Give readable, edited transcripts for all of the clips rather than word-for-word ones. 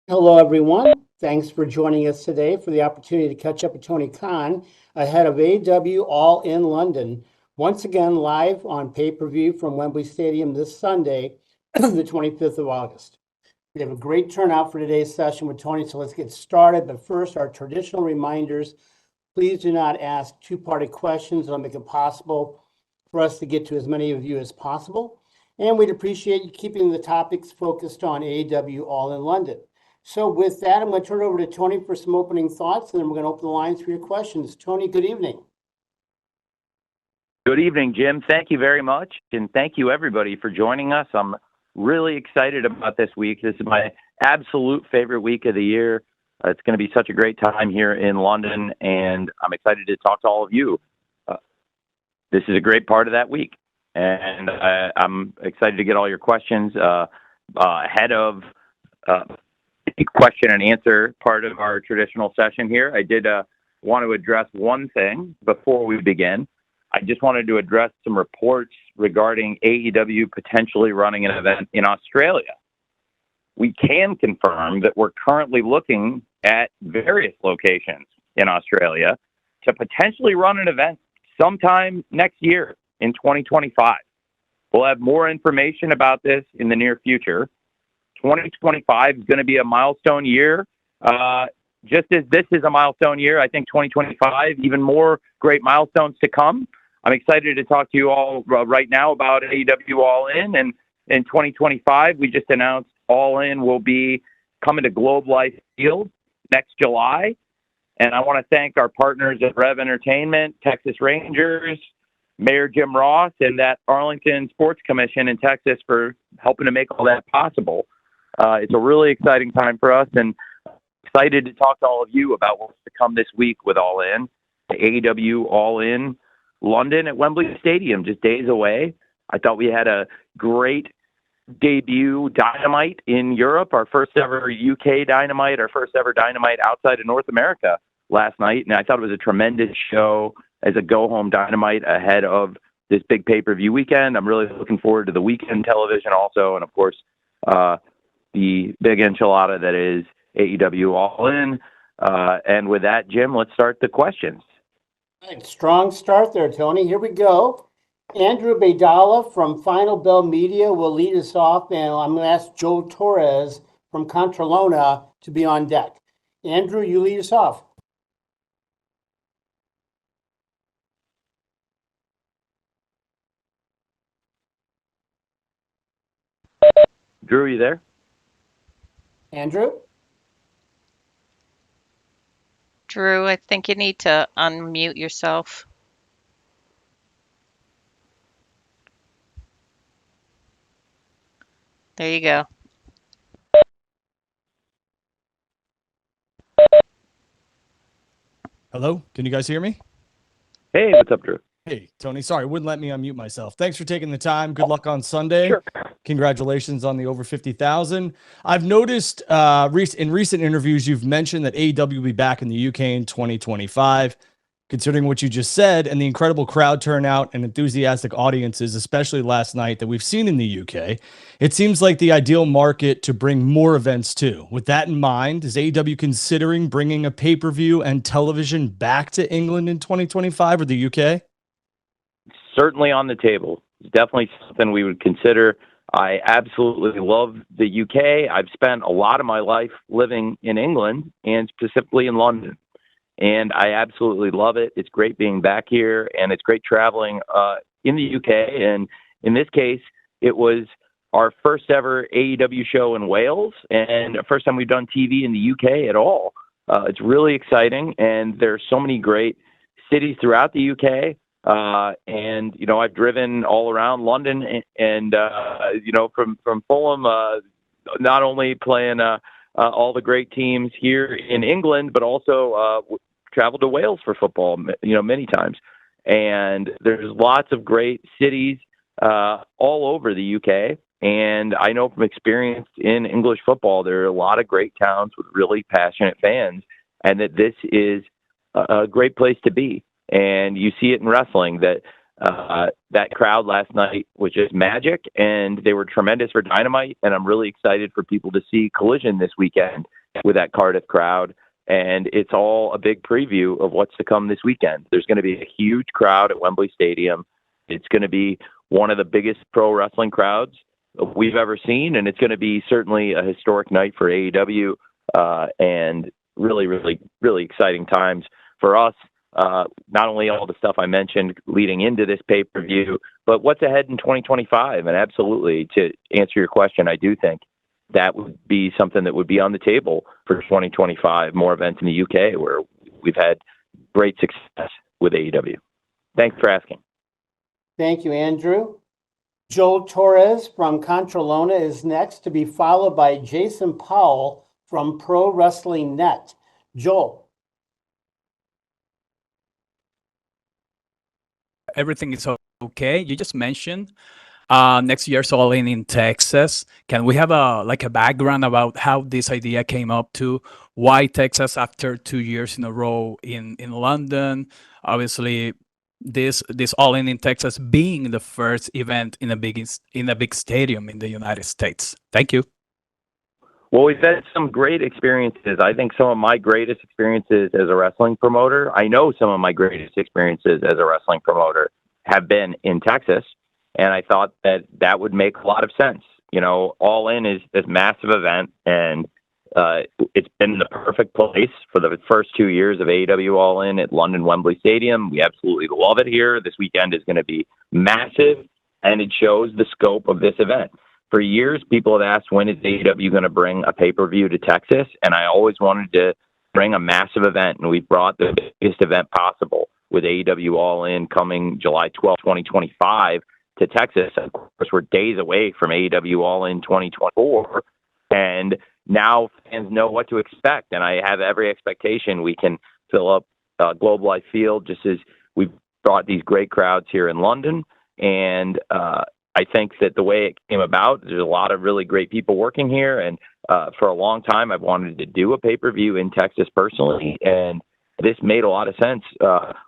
Hello, everyone. Thanks for joining us today for the opportunity to catch up with Tony Khan ahead of AEW All In London. Once again, live on pay-per-view from Wembley Stadium this Sunday, the 25th of August. We have a great turnout for today's session with Tony, so let's get started. But first, our traditional reminders. Please do not ask two-parted questions. It'll make it possible for us to get to as many of you as possible. And we'd appreciate you keeping the topics focused on AEW All In London. So with that, I'm going to turn it over to Tony for some opening thoughts, and then we're going to open the lines for your questions. Tony, good evening. Good evening, Jim. Thank you very much. And thank you, everybody, for joining us. I'm really excited about this week. This is my absolute favorite week of the year. It's going to be such a great time here in London, and I'm excited to talk to all of you. This is a great part of that week, and I'm excited to get all your questions ahead of the question and answer part of our traditional session here. I did want to address one thing before we begin. I just wanted to address some reports regarding AEW potentially running an event in Australia. We can confirm that we're currently looking at various locations in Australia to potentially run an event sometime next year in 2025. We'll have more information about this in the near future. 2025 is going to be a milestone year. Just as this is a milestone year, I think 2025, even more great milestones to come. I'm excited to talk to you all right now about AEW All In. And in 2025, we just announced All In will be coming to Globe Life Field next July. And I want to thank our partners at Rev Entertainment, Texas Rangers, Mayor Jim Ross, and that Arlington Sports Commission in Texas for helping to make all that possible. It's a really exciting time for us, and excited to talk to all of you about what's to come this week with All In, the AEW All In London at Wembley Stadium, just days away. I thought we had a great debut Dynamite in Europe, our first ever UK Dynamite, our first ever Dynamite outside of North America last night, and I thought it was a tremendous show as a go-home Dynamite ahead of this big pay-per-view weekend. I'm really looking forward to the weekend television also, and of course, the big enchilada that is AEW All In. And with that, Jim, let's start the questions. Right, strong start there, Tony. Here we go. Andrew Baydala from Final Bell Media will lead us off, and I'm going to ask Joe Torres from Contralona to be on deck. Andrew, you lead us off. Drew, you there? Andrew? Drew, I think you need to unmute yourself. There you go. Hello? Can you guys hear me? Hey, what's up, Drew? Hey, Tony. Sorry, wouldn't let me unmute myself. Thanks for taking the time. Good luck on Sunday. Sure. Congratulations on the over 50,000. I've noticed in recent interviews, you've mentioned that AEW will be back in the UK in 2025. Considering what you just said and the incredible crowd turnout and enthusiastic audiences, especially last night, that we've seen in the UK, it seems like the ideal market to bring more events to. With that in mind, is AEW considering bringing a pay-per-view and television back to England in 2025 or the UK? Certainly on the table. It's definitely something we would consider. I absolutely love the UK. I've spent a lot of my life living in England and specifically in London. And I absolutely love it. It's great being back here, and it's great traveling in the UK. And in this case, it was our first ever AEW show in Wales and the first time we've done TV in the UK at all. It's really exciting, and there's so many great cities throughout the UK. And, you know, I've driven all around London and you know, from Fulham, not only playing all the great teams here in England, but also traveled to Wales for football, you know, many times. And there's lots of great cities all over the UK. And I know from experience in English football, there are a lot of great towns with really passionate fans, and that this is a great place to be. And you see it in wrestling that that crowd last night was just magic, and they were tremendous for Dynamite. And I'm really excited for people to see Collision this weekend with that Cardiff crowd. And it's all a big preview of what's to come this weekend. There's going to be a huge crowd at Wembley Stadium. It's going to be one of the biggest pro wrestling crowds we've ever seen, and it's going to be certainly a historic night for AEW, and really, really, really exciting times for us. Not only all the stuff I mentioned leading into this pay-per-view, but what's ahead in 2025. And absolutely, to answer your question, I do think that would be something that would be on the table for 2025, more events in the UK where we've had great success with AEW. Thanks for asking. Thank you, Andrew. Joel Torres from Contralona is next, to be followed by Jason Powell from Pro Wrestling Net. Joel. Everything is okay. You just mentioned next year's All In Texas. Can we have a background about how this idea came up to? Why Texas after 2 years in a row in London? Obviously, this All In Texas being the first event in a big stadium in the United States. Thank you. Well, we've had some great experiences. I think some of my greatest experiences as a wrestling promoter, I know some of my greatest experiences as a wrestling promoter have been in Texas. And I thought that would make a lot of sense. You know, All In is this massive event, and it's been the perfect place for the first 2 years of AEW All In at London Wembley Stadium. We absolutely love it here. This weekend is going to be massive, and it shows the scope of this event. For years, people have asked, when is AEW going to bring a pay-per-view to Texas? And I always wanted to bring a massive event, and we brought the biggest event possible with AEW All In coming July 12, 2025 to Texas. Of course, we're days away from AEW All In 2024, and now fans know what to expect, and I have every expectation we can fill up Globe Life Field just as we've brought these great crowds here in London. And I think that the way it came about, there's a lot of really great people working here, and for a long time I've wanted to do a pay-per-view in Texas personally, and this made a lot of sense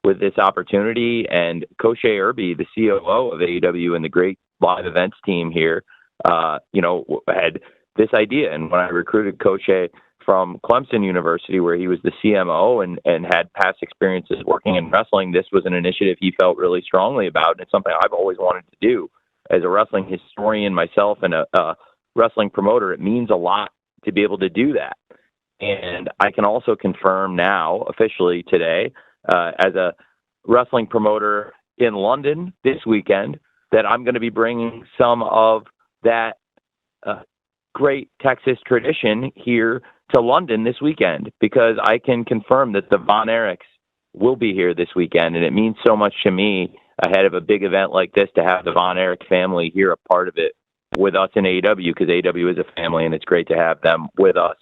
with this opportunity. And Koshe Irby, the COO of AEW and the great live events team here, had this idea. And when I recruited Koshe from Clemson University, where he was the CMO and had past experiences working in wrestling, this was an initiative he felt really strongly about. And it's something I've always wanted to do. As a wrestling historian myself and a wrestling promoter, it means a lot to be able to do that. And I can also confirm now, officially today, as a wrestling promoter in London this weekend, that I'm going to be bringing some of that great Texas tradition here to London this weekend, because I can confirm that the Von Erichs will be here this weekend. And it means so much to me ahead of a big event like this to have the Von Erich family here, a part of it with us in AEW, because AEW is a family and it's great to have them with us.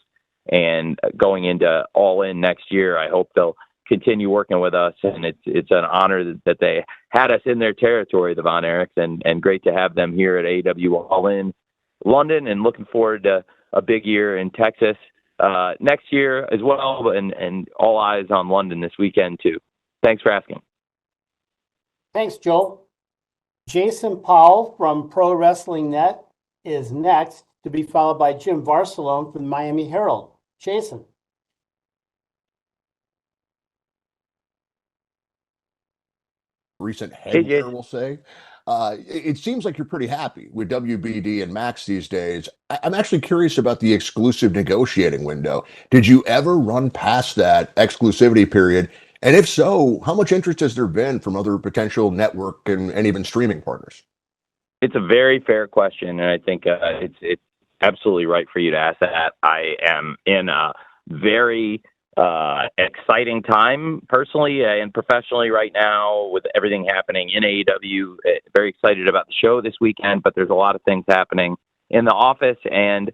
And going into All In next year, I hope they'll continue working with us. And it's an honor that they had us in their territory, the Von Erichs, and great to have them here at AEW All In London, and looking forward to a big year in Texas next year as well. And all eyes on London this weekend too. Thanks for asking. Thanks, Joel. Jason Powell from Pro Wrestling Net is next, to be followed by Jim Barcelone from the Miami Herald. Jason. Recent headgear, we'll say. It seems like you're pretty happy with WBD and Max these days. I'm actually curious about the exclusive negotiating window. Did you ever run past that exclusivity period? And if so, how much interest has there been from other potential network and even streaming partners? It's a very fair question, and I think it's absolutely right for you to ask that. I am in a very exciting time personally and professionally right now with everything happening in AEW. Very excited about the show this weekend, but there's a lot of things happening in the office and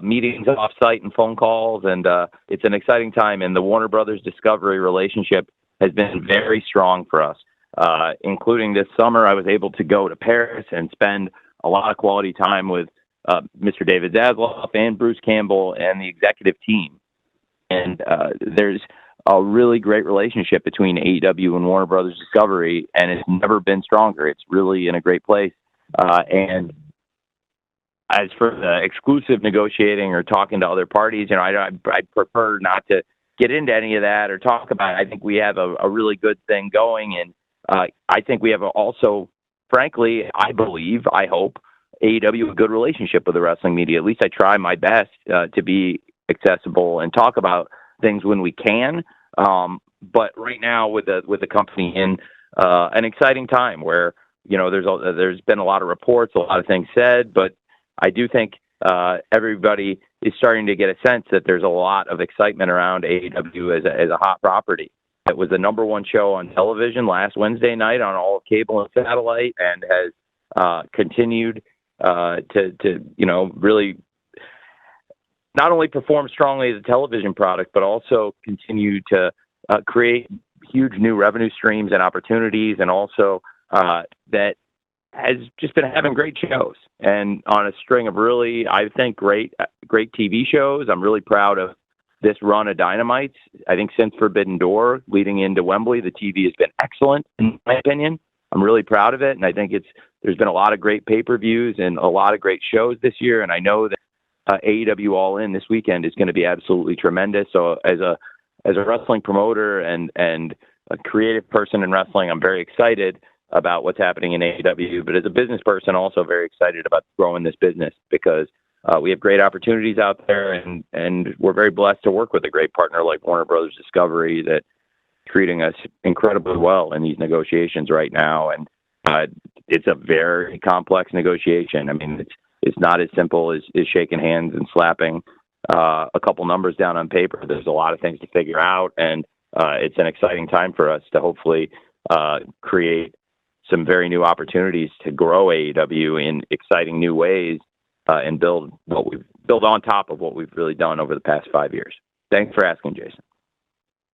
meetings off-site and phone calls, and it's an exciting time. And the Warner Brothers Discovery relationship has been very strong for us. Including this summer, I was able to go to Paris and spend a lot of quality time with Mr. David Zaslav and Bruce Campbell and the executive team. And there's a really great relationship between AEW and Warner Brothers Discovery, and it's never been stronger. It's really in a great place. And as for the exclusive negotiating or talking to other parties, I prefer not to get into any of that or talk about it. I think we have a really good thing going, and I think we have also, frankly, I hope, AEW a good relationship with the wrestling media. At least I try my best to be accessible and talk about things when we can. But right now, with the company in an exciting time where there's been a lot of reports, a lot of things said, but I do think everybody is starting to get a sense that there's a lot of excitement around AEW as a hot property. It was the number one show on television last Wednesday night on all of cable and satellite, and has continued to really not only perform strongly as a television product, but also continue to create huge new revenue streams and opportunities, and also that has just been having great shows and on a string of really, I think, great TV shows. I'm really proud of this run of Dynamites. I think since Forbidden Door leading into Wembley, the TV has been excellent, in my opinion. I'm really proud of it, and I think there's been a lot of great pay-per-views and a lot of great shows this year, and I know that AEW All In this weekend is going to be absolutely tremendous. So as a wrestling promoter and a creative person in wrestling, I'm very excited about what's happening in AEW, but as a business person, also very excited about growing this business because we have great opportunities out there, and we're very blessed to work with a great partner like Warner Brothers Discovery that's treating us incredibly well in these negotiations right now. And it's a very complex negotiation. I mean, it's not as simple as shaking hands and slapping a couple numbers down on paper. There's a lot of things to figure out, and it's an exciting time for us to hopefully create some very new opportunities to grow AEW in exciting new ways and build on top of what we've really done over the past 5 years. Thanks for asking, Jason.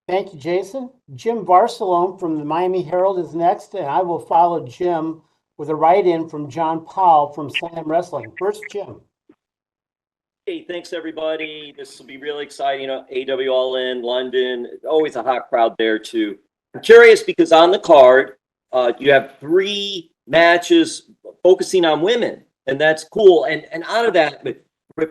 Thank you, Jason. Jim Barcelone from the Miami Herald is next, and I will follow Jim with a write-in from John Powell from Slam Wrestling. First, Jim. Hey, thanks, everybody. This will be really exciting. AEW All In, London. Always a hot crowd there, too. I'm curious because on the card, you have 3 matches focusing on women, and that's cool. And out of that,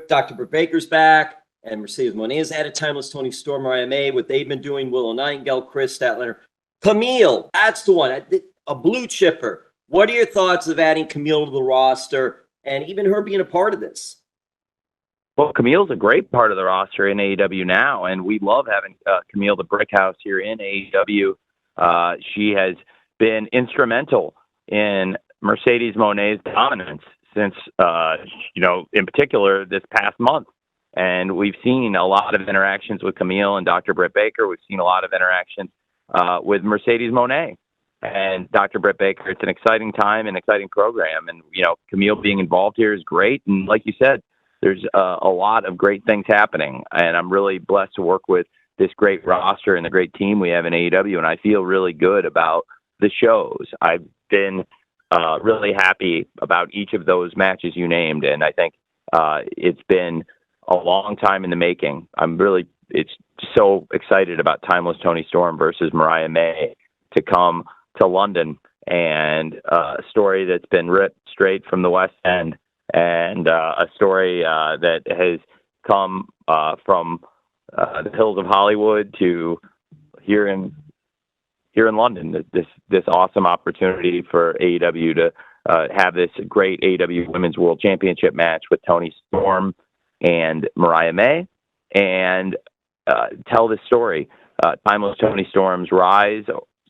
Dr. Britt Baker's back, and Mercedes Moné has added Timeless Toni Storm, Mariah May, what they've been doing, Willow Nightingale, Chris Statlander. Camille, that's the one, a blue chipper. What are your thoughts of adding Camille to the roster and even her being a part of this? Well, Camille's a great part of the roster in AEW now, and we love having Camille the Brickhouse here in AEW. She has been instrumental in Mercedes Moné's dominance since, in particular, this past month. And we've seen a lot of interactions with Camille and Dr. Britt Baker. We've seen a lot of interactions with Mercedes Moné and Dr. Britt Baker. It's an exciting time and exciting program. And, Camille being involved here is great. And like you said, there's a lot of great things happening. And I'm really blessed to work with this great roster and the great team we have in AEW. And I feel really good about the shows. I've been really happy about each of those matches you named. And I think it's been a long time in the making. It's so excited about Timeless Toni Storm versus Mariah May to come to London, and a story that's been ripped straight from the West End, and a story that has come from the hills of Hollywood to here in London. This awesome opportunity for AEW to have this great AEW Women's World Championship match with Toni Storm and Mariah May, and tell this story. Timeless Toni Storm's rise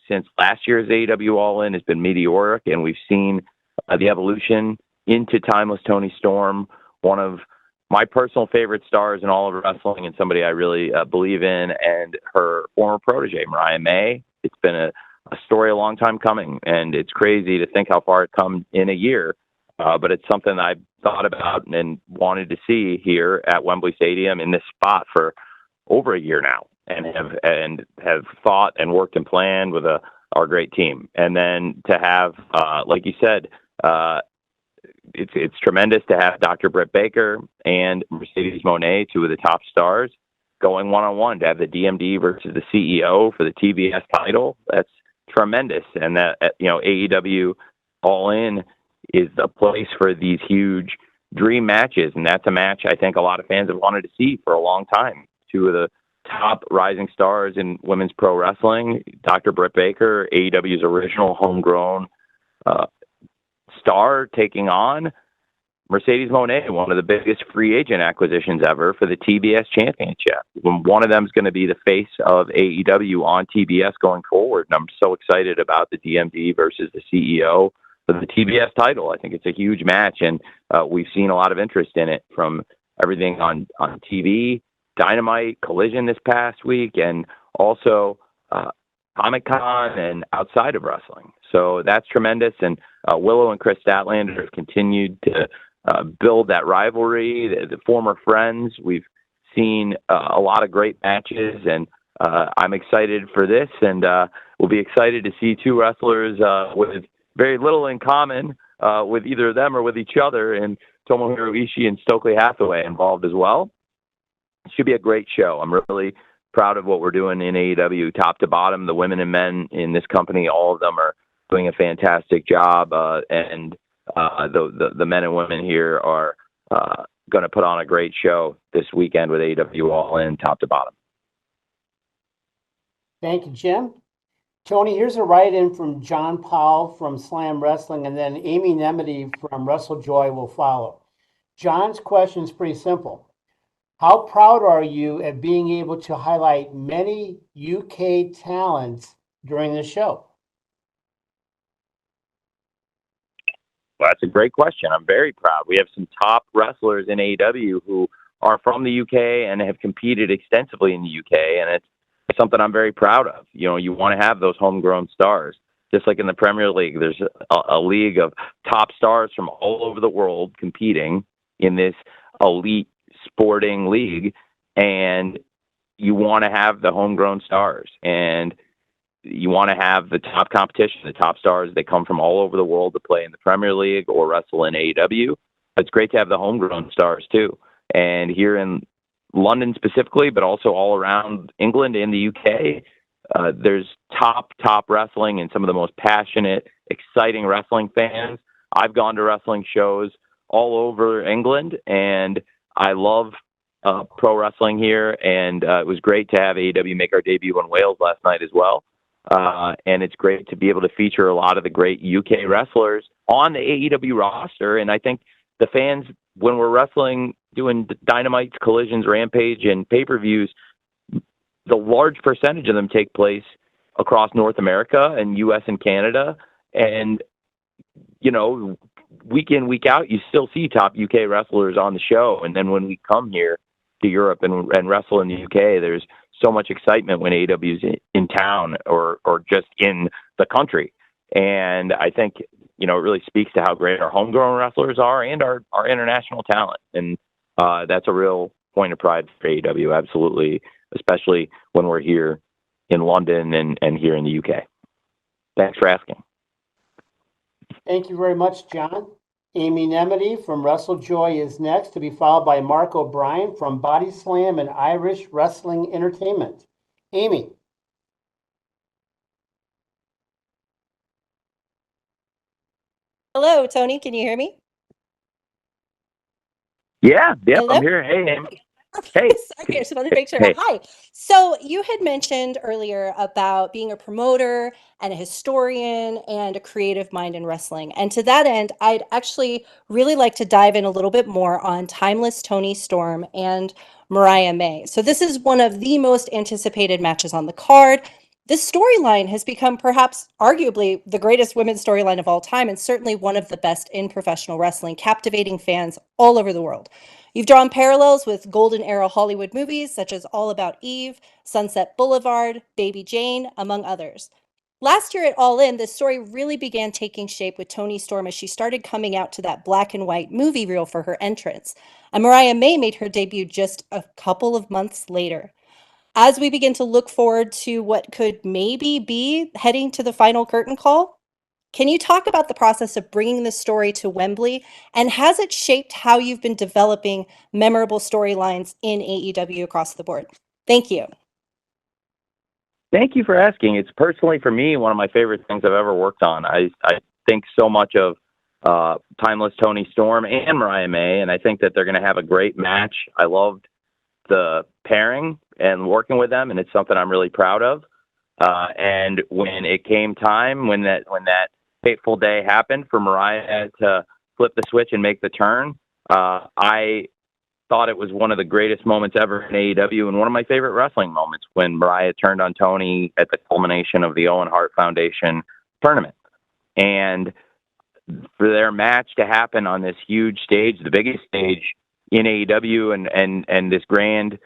since last year's AEW All In has been meteoric, and we've seen the evolution into Timeless Toni Storm, one of my personal favorite stars in all of wrestling and somebody I really believe in, and her former protege, Mariah May. It's been a story a long time coming, and it's crazy to think how far it's come in a year. But it's something I've thought about and wanted to see here at Wembley Stadium in this spot for over a year now, and have thought and worked and planned with our great team. And then to have, like you said, it's tremendous to have Dr. Britt Baker and Mercedes Moné, 2 of the top stars, going one-on-one, to have the DMD versus the CEO for the TBS title. That's tremendous. And that, AEW All In is the place for these huge dream matches, and that's a match I think a lot of fans have wanted to see for a long time. Two of the top rising stars in women's pro wrestling, Dr. Britt Baker, AEW's original homegrown star, taking on Mercedes Moné, one of the biggest free agent acquisitions ever for the TBS Championship. One of them is going to be the face of AEW on TBS going forward, and I'm so excited about the DMD versus the CEO for the TBS title. I think it's a huge match, and we've seen a lot of interest in it from everything on TV, Dynamite, Collision this past week, and also Comic-Con and outside of wrestling. So that's tremendous, and Willow and Chris Statlander have continued to build that rivalry, the former friends. We've seen a lot of great matches, and I'm excited for this, and we'll be excited to see two wrestlers with very little in common with either of them or with each other, and Tomohiro Ishii and Stokely Hathaway involved as well. It should be a great show. I'm really proud of what we're doing in AEW, top to bottom. The women and men in this company, all of them are doing a fantastic job, and the men and women here are going to put on a great show this weekend with AEW All In, top to bottom. Thank you, Jim. Tony, here's a write-in from John Powell from Slam Wrestling, and then Amy Nemedy from WrestleJoy will follow. John's question is pretty simple. How proud are you at being able to highlight many UK talents during the show? Well, that's a great question. I'm very proud. We have some top wrestlers in AEW who are from the UK and have competed extensively in the UK, and it's something I'm very proud of. You know, you want to have those homegrown stars. Just like in the Premier League, there's a league of top stars from all over the world competing in this elite sporting league, and you want to have the homegrown stars, and you want to have the top competition, the top stars. They come from all over the world to play in the Premier League or wrestle in AEW. It's great to have the homegrown stars too. And here in London specifically, but also all around England and the UK, there's top wrestling and some of the most passionate, exciting wrestling fans. I've gone to wrestling shows all over England, and I love pro wrestling here. And it was great to have AEW make our debut in Wales last night as well. And it's great to be able to feature a lot of the great UK wrestlers on the AEW roster. And I think the fans, when we're wrestling, doing Dynamites, Collisions, Rampage, and pay-per-views, the large percentage of them take place across North America and US and Canada. And, you know, week in, week out, you still see top UK wrestlers on the show. And then when we come here to Europe and wrestle in the UK, there's so much excitement when AEW is in town or just in the country. And I think, you know, it really speaks to how great our homegrown wrestlers are and our international talent. And that's a real point of pride for AEW, absolutely, especially when we're here in London and here in the UK. Thanks for asking. Thank you very much, John. Amy Nemedy from WrestleJoy is next, to be followed by Mark O'Brien from Body Slam and Irish Wrestling Entertainment. Amy. Hello, Tony. Can you hear me? Yeah, Hello? I'm here. Hey, Amy. Okay, Hey. sorry, I just wanted to make sure. Hey. Hi. So you had mentioned earlier about being a promoter and a historian and a creative mind in wrestling. And to that end, I'd actually really like to dive in a little bit more on Timeless Toni Storm and Mariah May. So this is one of the most anticipated matches on the card. This storyline has become perhaps arguably the greatest women's storyline of all time, and certainly one of the best in professional wrestling, captivating fans all over the world. You've drawn parallels with Golden Era Hollywood movies such as All About Eve, Sunset Boulevard, Baby Jane, among others. Last year at All In, this story really began taking shape with Toni Storm as she started coming out to that black and white movie reel for her entrance. And Mariah May made her debut just a couple of months later. As we begin to look forward to what could maybe be heading to the final curtain call, can you talk about the process of bringing this story to Wembley, and has it shaped how you've been developing memorable storylines in AEW across the board? Thank you. Thank you for asking. It's personally, for me, one of my favorite things I've ever worked on. I think so much of timeless Toni Storm and Mariah May, and I think that they're going to have a great match. I loved the pairing and working with them, and it's something I'm really proud of. And when it came time, when that fateful day happened for Mariah to flip the switch and make the turn, I thought it was one of the greatest moments ever in AEW and one of my favorite wrestling moments when Mariah turned on Toni at the culmination of the Owen Hart Foundation tournament. And for their match to happen on this huge stage, the biggest stage in AEW and this grand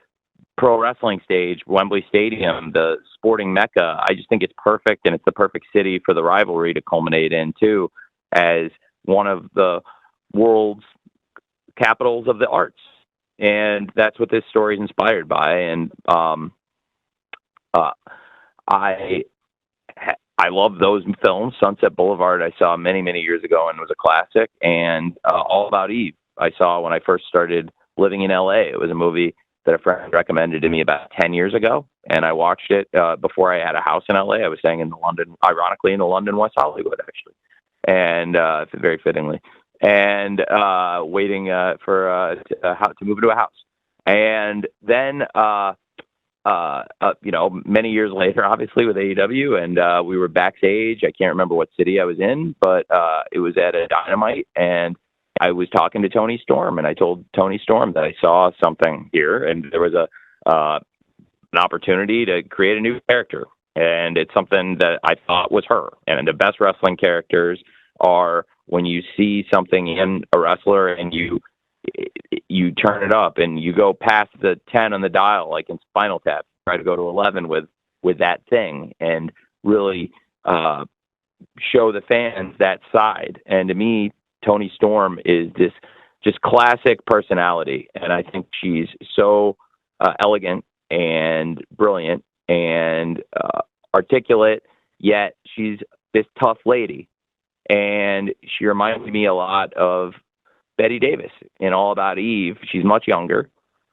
pro wrestling stage, Wembley Stadium, the sporting mecca, I just think it's perfect, and it's the perfect city for the rivalry to culminate in too, as one of the world's capitals of the arts. And that's what this story is inspired by. And I love those films. Sunset Boulevard I saw many, many years ago and was a classic. And All About Eve I saw when I first started living in LA. It was a movie that a friend recommended to me about 10 years ago. And I watched it before I had a house in LA. I was staying in London, ironically, in the London, West Hollywood, actually. And very fittingly. And waiting to move into a house. And then, many years later, obviously with AEW, and we were backstage. I can't remember what city I was in, but it was at a Dynamite, and I was talking to Toni Storm, and I told Toni Storm that I saw something here, and there was an opportunity to create a new character, and it's something that I thought was her. And the best wrestling characters are when you see something in a wrestler and you turn it up and you go past the 10 on the dial, like in Spinal Tap, try to go to 11 with that thing and really show the fans that side. And to me, Toni Storm is this just classic personality. And I think she's so elegant and brilliant and articulate, yet she's this tough lady. And she reminds me a lot of Betty Davis in All About Eve. She's much younger,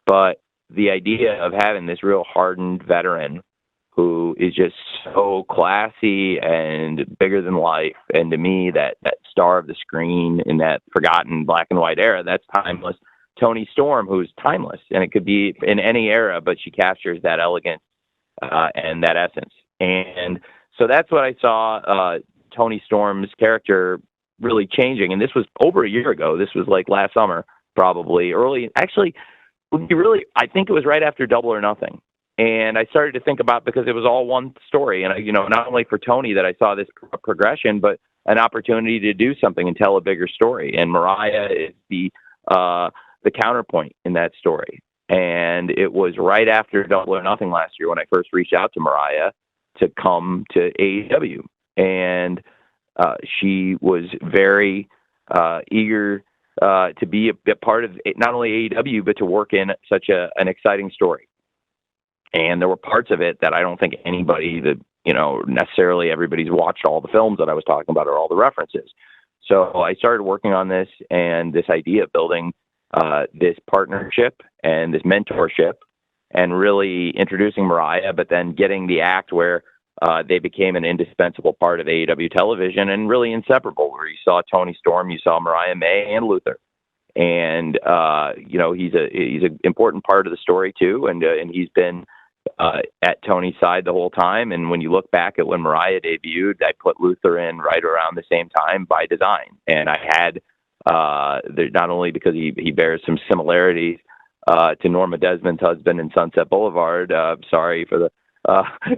but the idea of having this real hardened veteran who is just so classy and bigger than life. And to me, that star of the screen in that forgotten black and white era, that's timeless. Toni Storm, who's timeless, and it could be in any era, but she captures that elegance and that essence. And so that's what I saw Toni Storm's character really changing. And this was over a year ago. This was like last summer, probably early. Actually, I think it was right after Double or Nothing. And I started to think about, because it was all one story. And, not only for Toni that I saw this progression, but an opportunity to do something and tell a bigger story. And Mariah is the counterpoint in that story. And it was right after Double or Nothing last year when I first reached out to Mariah to come to AEW. And she was very eager to be a part of not only AEW, but to work in such an exciting story. And there were parts of it that I don't think anybody necessarily everybody's watched all the films that I was talking about or all the references. So I started working on this, and this idea of building this partnership and this mentorship and really introducing Mariah, but then getting the act where they became an indispensable part of AEW television and really inseparable, where you saw Toni Storm, you saw Mariah May and Luther. And, he's an important part of the story too. And he's been at Toni's side the whole time. And when you look back at when Mariah debuted, I put Luther in right around the same time by design. And I had, not only because he bears some similarities to Norma Desmond's husband in Sunset Boulevard. Sorry for the,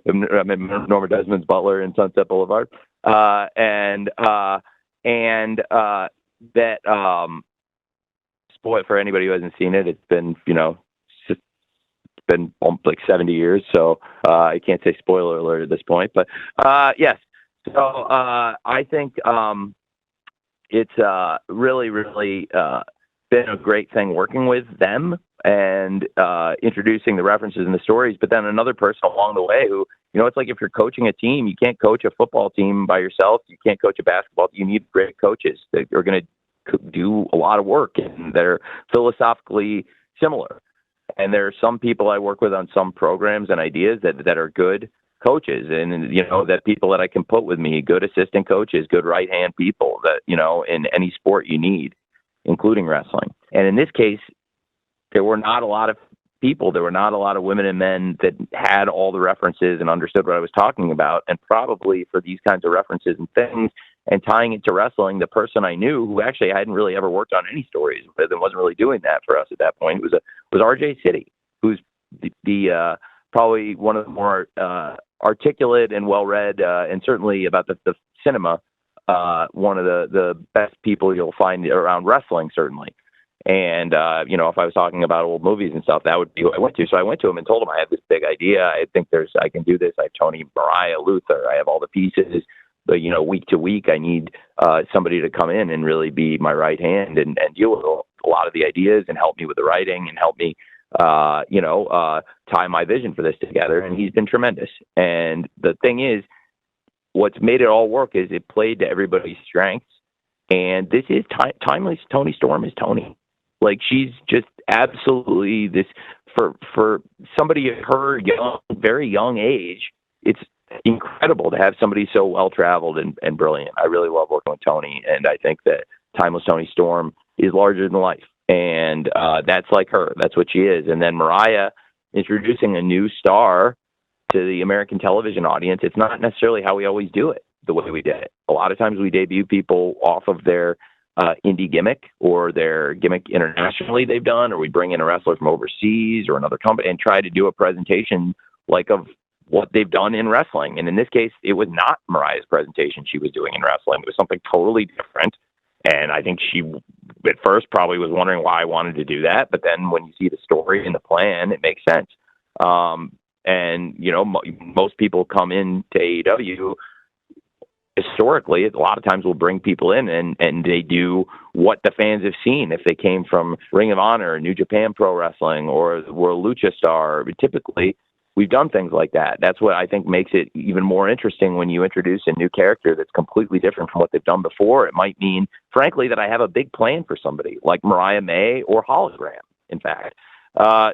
Norma Desmond's butler in Sunset Boulevard. Spoil for anybody who hasn't seen it. It's been, it's been like 70 years. So I can't say spoiler alert at this point, but yes. So I think it's really, really been a great thing working with them and introducing the references and the stories, but then another person along the way who, it's like if you're coaching a team, you can't coach a football team by yourself. You can't coach a basketball team. You need great coaches that are going to do a lot of work and they're philosophically similar. And there are some people I work with on some programs and ideas that are good coaches, and that people that I can put with me, good assistant coaches, good right hand people that in any sport you need, including wrestling. And in this case, there were not a lot of people. There were not a lot of women and men that had all the references and understood what I was talking about. And probably for these kinds of references and things and tying it to wrestling, the person I knew who actually hadn't really ever worked on any stories with and wasn't really doing that for us at that point was RJ City, who's the probably one of the more articulate and well-read, and certainly about the cinema, one of the best people you'll find around wrestling, certainly. And, if I was talking about old movies and stuff, that would be who I went to. So I went to him and told him I had this big idea. I think I can do this. I have Toni, Mariah, Luther. I have all the pieces. But, week to week, I need somebody to come in and really be my right hand and deal with a lot of the ideas and help me with the writing and help me, tie my vision for this together. And he's been tremendous. And the thing is, what's made it all work is it played to everybody's strengths. And this is timeless. Toni Storm is Toni. Like, she's just absolutely this for somebody at her very young age. It's incredible to have somebody so well traveled and brilliant. I really love working with Toni, and I think that timeless Toni Storm is larger than life, and that's like her. That's what she is. And then Mariah introducing a new star to the American television audience. It's not necessarily how we always do it, the way we did it. A lot of times we debut people off of their indie gimmick or their gimmick internationally they've done, or we bring in a wrestler from overseas or another company and try to do a presentation like of what they've done in wrestling. And in this case, it was not Mariah's presentation she was doing in wrestling. It was something totally different. And I think she, at first, probably was wondering why I wanted to do that. But then when you see the story and the plan, it makes sense. And, most people come into AEW historically, a lot of times we'll bring people in and they do what the fans have seen. If they came from Ring of Honor, New Japan Pro Wrestling, or were a Lucha Star, typically we've done things like that. That's what I think makes it even more interesting when you introduce a new character that's completely different from what they've done before. It might mean, frankly, that I have a big plan for somebody like Mariah May or Hologram, in fact. And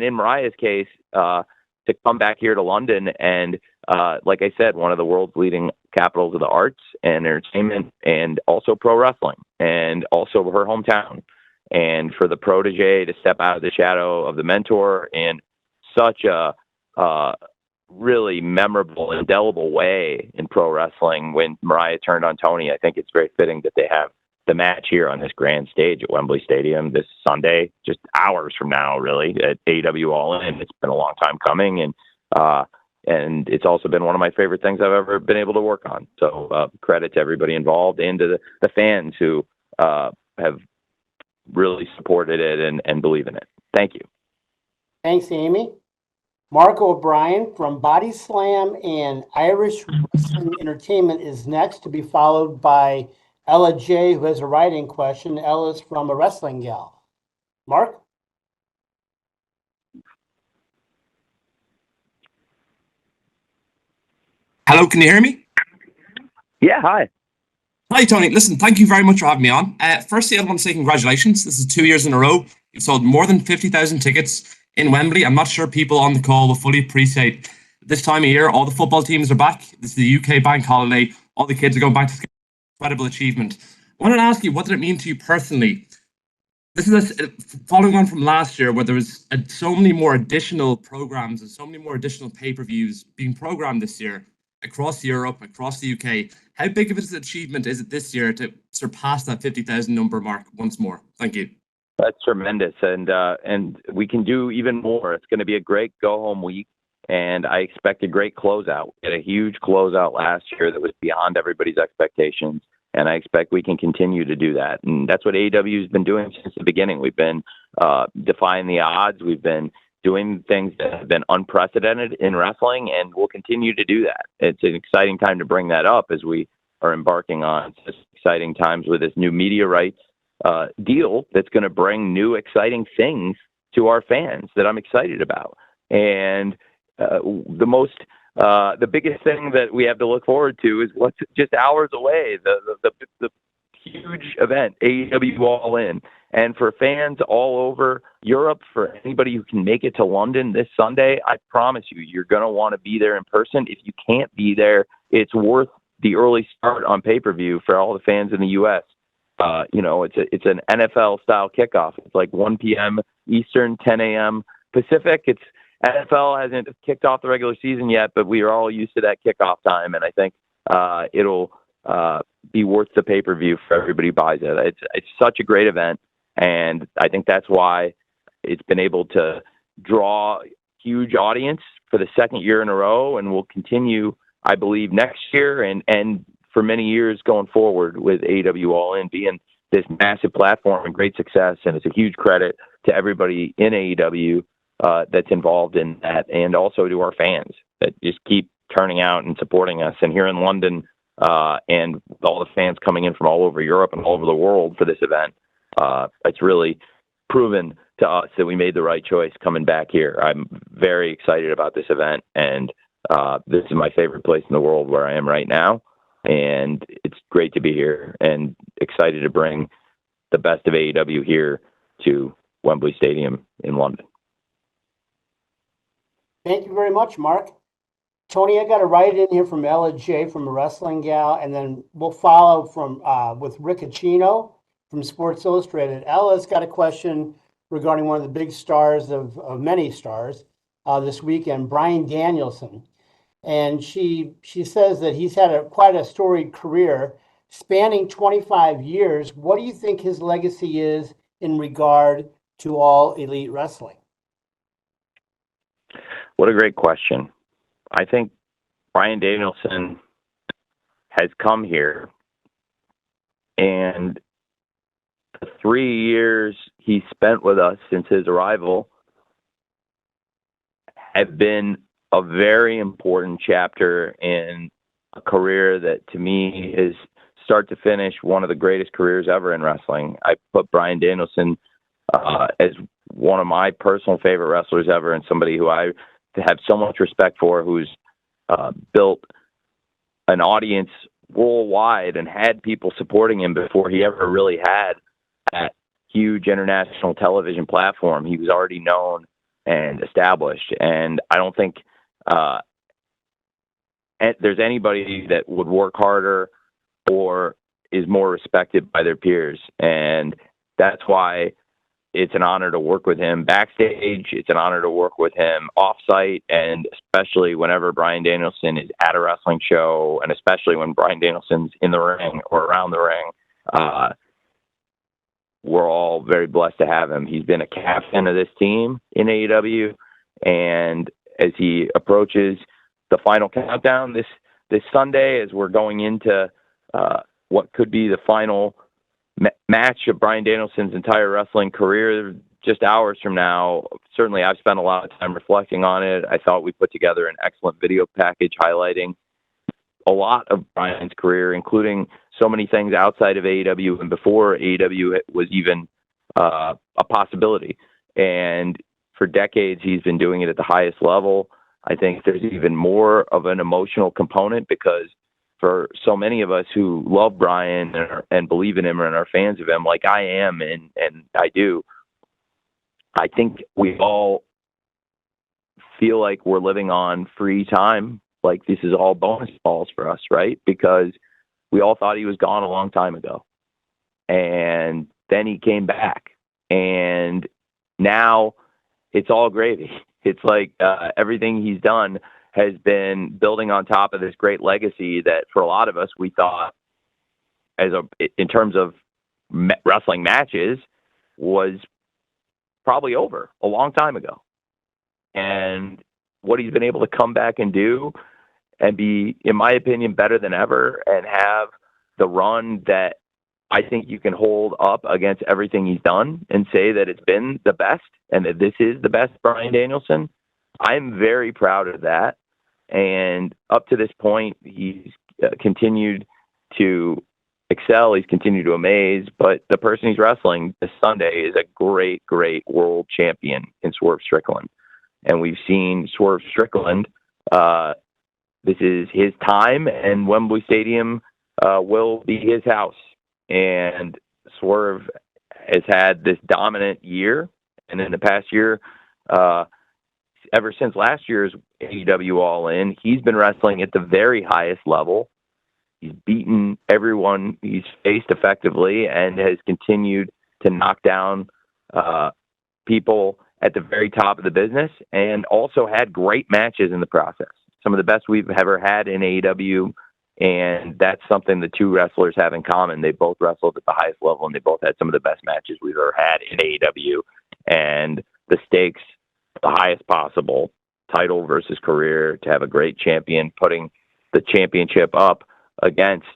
in Mariah's case, to come back here to London and, like I said, one of the world's leading capitals of the arts and entertainment, and also pro wrestling, and also her hometown. And for the protege to step out of the shadow of the mentor in such a really memorable, indelible way in pro wrestling when Mariah turned on Toni, I think it's very fitting that they have the match here on this grand stage at Wembley Stadium this Sunday, just hours from now, really, at AEW All In. It's been a long time coming, and it's also been one of my favorite things I've ever been able to work on. So credit to everybody involved and to the fans who have really supported it and believe in it. Thank you. Thanks, Amy. Mark O'Brien from Body Slam and Irish Wrestling Entertainment is next, to be followed by Ella J, who has a writing question. Ella's from A Wrestling Gal. Mark? Hello, can you hear me? Yeah, hi. Hi, Toni. Listen, thank you very much for having me on. Firstly, I want to say congratulations. This is 2 years in a row. You've sold more than 50,000 tickets in Wembley. I'm not sure people on the call will fully appreciate this time of year. All the football teams are back. This is the UK bank holiday. All the kids are going back to school. Incredible achievement. I wanted to ask you, what did it mean to you personally? This is following on from last year, where there was so many more additional programs and so many more additional pay-per-views being programmed this year across Europe, across the UK. How big of an achievement is it this year to surpass that 50,000 number mark once more? Thank you. That's tremendous, and we can do even more. It's going to be a great go-home week, and I expect a great closeout. We had a huge closeout last year that was beyond everybody's expectations, and I expect we can continue to do that. And that's what AEW has been doing since the beginning. We've been defying the odds. We've been doing things that have been unprecedented in wrestling, and we'll continue to do that. It's an exciting time to bring that up as we are embarking on such exciting times with this new media rights deal that's going to bring new exciting things to our fans that I'm excited about. And the biggest thing that we have to look forward to is what's just hours away, the huge event, AEW All In. And for fans all over Europe, for anybody who can make it to London this Sunday, I promise you, you're going to want to be there in person. If you can't be there, it's worth the early start on pay-per-view for all the fans in the U.S. It's an NFL-style kickoff. It's like 1 p.m. Eastern, 10 a.m. Pacific. NFL hasn't kicked off the regular season yet, but we are all used to that kickoff time, and I think it'll be worth the pay-per-view for everybody who buys it. It's such a great event, and I think that's why it's been able to draw huge audience for the second year in a row, and will continue, I believe, next year and for many years going forward, with AEW All In being this massive platform and great success. And it's a huge credit to everybody in AEW that's involved in that, and also to our fans that just keep turning out and supporting us. And here in London, and all the fans coming in from all over Europe and all over the world for this event, it's really proven to us that we made the right choice coming back here. I'm very excited about this event, and this is my favorite place in the world where I am right now. And it's great to be here and excited to bring the best of AEW here to Wembley Stadium in London. Thank you very much, Mark. Toni, I got a write in here from Ella J from a Wrestling Gal, and then we'll follow from with Rick Acino from Sports Illustrated. Ella's got a question regarding one of the big stars of many stars this weekend, Bryan Danielson. And she says that he's had quite a storied career spanning 25 years. What do you think his legacy is in regard to All Elite Wrestling? What a great question. I think Bryan Danielson has come here, and the 3 years he spent with us since his arrival have been a very important chapter in a career that, to me, is start to finish one of the greatest careers ever in wrestling. I put Bryan Danielson as one of my personal favorite wrestlers ever, and somebody who I have so much respect for, who's built an audience worldwide and had people supporting him before he ever really had that huge international television platform. He was already known and established, and I don't think there's anybody that would work harder or is more respected by their peers. And that's why it's an honor to work with him backstage. It's an honor to work with him off-site, and especially whenever Bryan Danielson is at a wrestling show, and especially when Bryan Danielson's in the ring or around the ring. We're all very blessed to have him. He's been a captain of this team in AEW, and as he approaches the final countdown this Sunday, as we're going into what could be the final match of Bryan Danielson's entire wrestling career, just hours from now. Certainly, I've spent a lot of time reflecting on it. I thought we put together an excellent video package highlighting a lot of Bryan's career, including so many things outside of AEW and before AEW was even a possibility. And for decades, he's been doing it at the highest level. I think there's even more of an emotional component, because for so many of us who love Bryan and believe in him and are fans of him, like I am and I do, I think we all feel like we're living on free time. Like this is all bonus balls for us, right? Because we all thought he was gone a long time ago. And then he came back. And now it's all gravy. It's like everything he's done has been building on top of this great legacy that for a lot of us, we thought in terms of wrestling matches was probably over a long time ago. And what he's been able to come back and do and be, in my opinion, better than ever, and have the run that I think you can hold up against everything he's done and say that it's been the best and that this is the best Bryan Danielson. I'm very proud of that. And up to this point, he's continued to excel. He's continued to amaze. But the person he's wrestling this Sunday is a great, great world champion in Swerve Strickland. And we've seen Swerve Strickland. This is his time, and Wembley Stadium will be his house. And Swerve has had this dominant year, and in the past year, ever since last year's AEW All In, he's been wrestling at the very highest level. He's beaten everyone he's faced effectively and has continued to knock down people at the very top of the business, and also had great matches in the process. Some of the best we've ever had in AEW, and that's something the two wrestlers have in common. They both wrestled at the highest level, and they both had some of the best matches we've ever had in AEW, and the stakes the highest possible, title versus career, to have a great champion putting the championship up against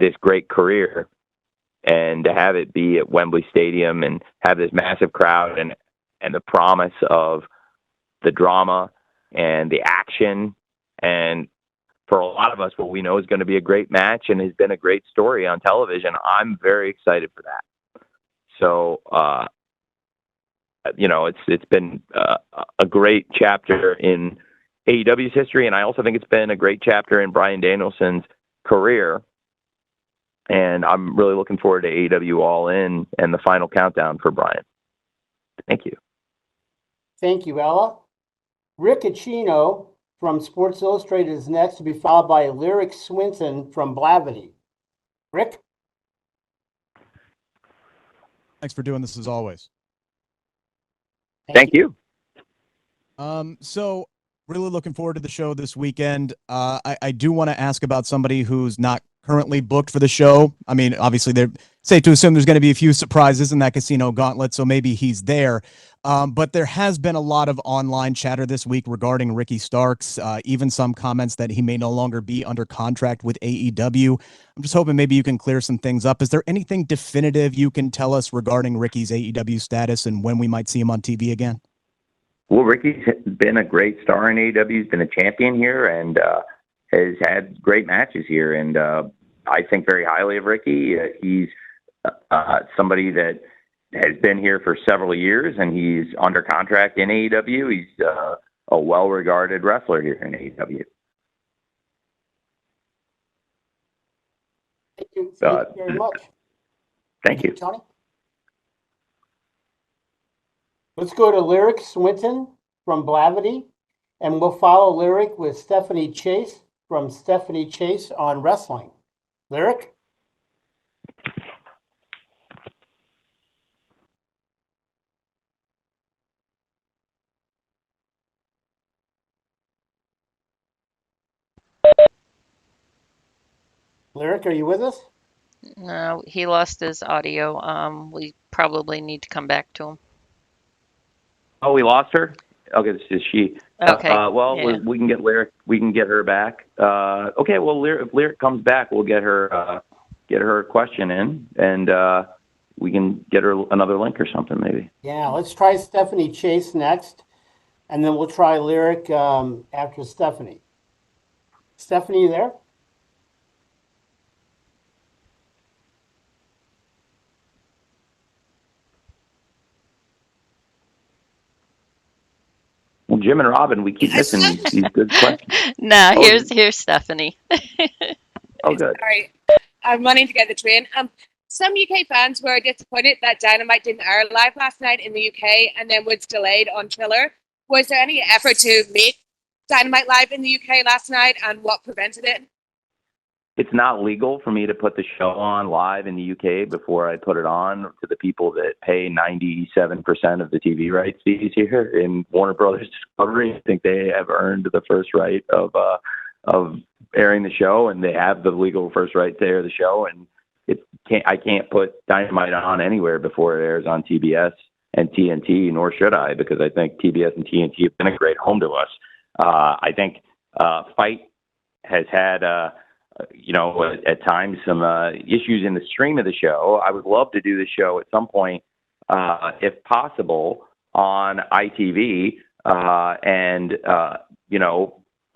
this great career, and to have it be at Wembley Stadium and have this massive crowd and the promise of the drama and the action, and for a lot of us, what we know is going to be a great match and has been a great story on television. I'm very excited for that. So, it's been a great chapter in AEW's history, and I also think it's been a great chapter in Bryan Danielson's career. And I'm really looking forward to AEW All In and the final countdown for Bryan. Thank you. Thank you, Ella. Rick Acino from Sports Illustrated is next, to be followed by Lyric Swinton from Blavity. Rick? Thanks for doing this as always. Thank you. So really looking forward to the show this weekend. I do want to ask about somebody who's not currently booked for the show. I mean, obviously they're safe to assume there's going to be a few surprises in that Casino Gauntlet, so maybe he's there. But there has been a lot of online chatter this week regarding Ricky Starks, even some comments that he may no longer be under contract with AEW. I'm just hoping maybe you can clear some things up. Is there anything definitive you can tell us regarding Ricky's AEW status and when we might see him on TV again? Well, Ricky's been a great star in AEW. He's been a champion here and has had great matches here. And I think very highly of Ricky. He's somebody that has been here for several years, and he's under contract in AEW. He's a well-regarded wrestler here in AEW. Thank you very much. Thank you. Tony? Let's go to Lyric Swinton from Blavity, and we'll follow Lyric with Stephanie Chase from Stephanie Chase on Wrestling. Lyric? Lyric, are you with us? No, he lost his audio. We probably need to come back to him. Oh, we lost her? Okay, this is she. Okay. Yeah. We can get Lyric. We can get her back. Okay. Well, if Lyric comes back, we'll get her a question in, and we can get her another link or something, maybe. Yeah, let's try Stephanie Chase next, and then we'll try Lyric after Stephanie. Stephanie, you there? Well, Jim and Robin, we keep missing these good questions. No, here's Stephanie. Oh, good. Sorry, I'm running to get the train. Some UK fans were disappointed that Dynamite didn't air live last night in the UK and then was delayed on Triller. Was there any effort to make Dynamite live in the UK last night, and what prevented it? It's not legal for me to put the show on live in the UK before I put it on to the people that pay 97% of the TV rights fees here in Warner Brothers Discovery. I think they have earned the first right of airing the show, and they have the legal first right to air the show. And I can't put Dynamite on anywhere before it airs on TBS and TNT, nor should I, because I think TBS and TNT have been a great home to us. I think Fight has had at times some issues in the stream of the show. I would love to do the show at some point, if possible, on ITV, and